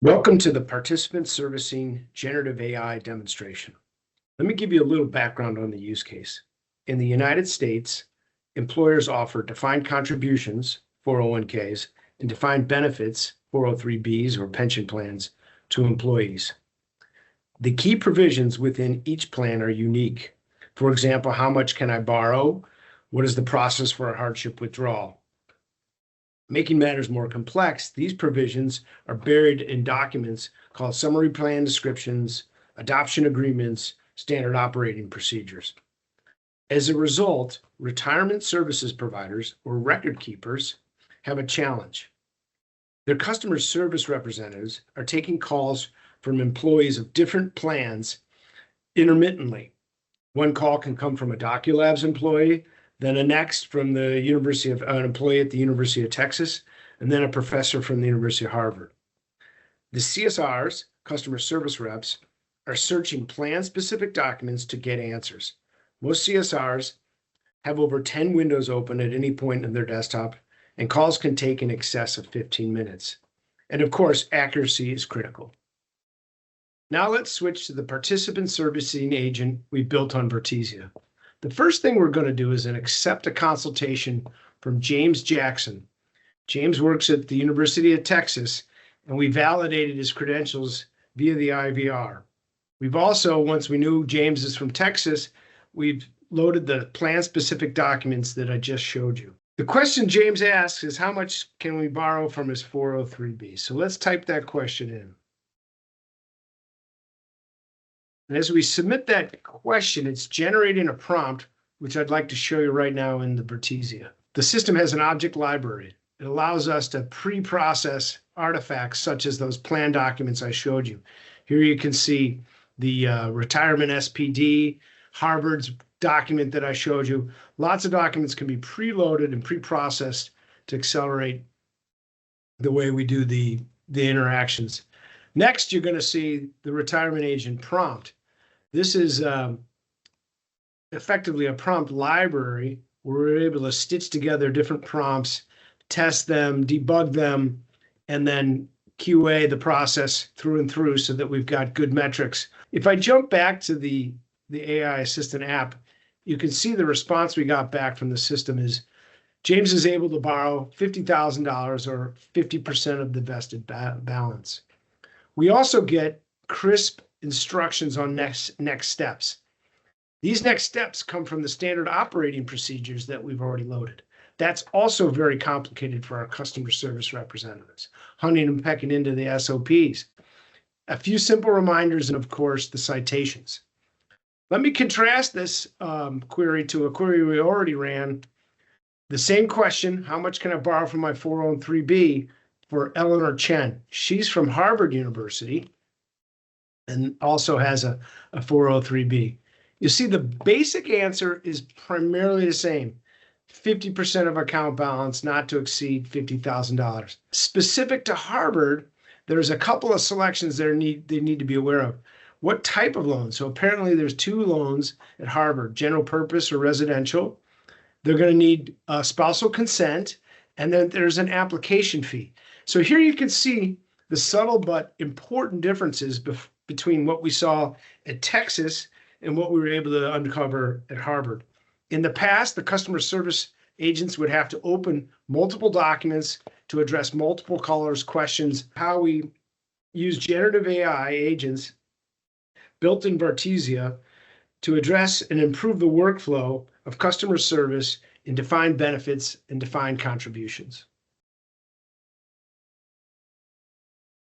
Welcome to the Participant Servicing Generative AI demonstration. Let me give you a little background on the use case. In the United States, employers offer defined contributions, 401ks, and defined benefits, 403bs or pension plans, to employees. The key provisions within each plan are unique. For example, how much can I borrow? What is the process for a hardship withdrawal? Making matters more complex, these provisions are buried in documents called summary plan descriptions, adoption agreements, standard operating procedures. As a result, retirement services providers or record keepers have a challenge. Their customer service representatives are taking calls from employees of different plans intermittently. One call can come from a Doculabs employee, then a next from an employee at the University of Texas, and then a professor from the University of Harvard. The CSRs, customer service reps, are searching plan-specific documents to get answers. Most CSRs have over 10 windows open at any point in their desktop, and calls can take in excess of 15 minutes. And of course, accuracy is critical. Now let's switch to the participant servicing agent we built on Vertesia. The first thing we're going to do is accept a consultation from James Jackson. James works at the University of Texas, and we validated his credentials via the IVR. We've also, once we knew James is from Texas, we've loaded the plan-specific documents that I just showed you. The question James asks is, how much can we borrow from his 403b? So let's type that question in. And as we submit that question, it's generating a prompt, which I'd like to show you right now in the Vertesia. The system has an object library. It allows us to pre-process artifacts such as those plan documents I showed you. Here you can see the retirement SPD, Harvard's document that I showed you. Lots of documents can be preloaded and pre-processed to accelerate the way we do the interactions. Next, you're going to see the retirement agent prompt. This is effectively a prompt library where we're able to stitch together different prompts, test them, debug them, and then QA the process through and through so that we've got good metrics. If I jump back to the AI Assistant app, you can see the response we got back from the system is James is able to borrow $50,000 or 50% of the vested balance. We also get crisp instructions on next steps. These next steps come from the standard operating procedures that we've already loaded. That's also very complicated for our customer service representatives, hunting and pecking into the SOPs. A few simple reminders and, of course, the citations. Let me contrast this query to a query we already ran. The same question, how much can I borrow from my 403b? For Eleanor Chen. She's from Harvard University and also has a 403b. You see the basic answer is primarily the same. 50% of account balance not to exceed $50,000. Specific to Harvard, there's a couple of selections they need to be aware of. What type of loan? So apparently there's two loans at Harvard, general purpose or residential. They're going to need spousal consent, and then there's an application fee. So here you can see the subtle but important differences between what we saw at Texas and what we were able to uncover at Harvard. In the past, the customer service agents would have to open multiple documents to address multiple callers' questions. How we use generative AI agents built in Vertesia to address and improve the workflow of customer service in defined benefits and defined contributions.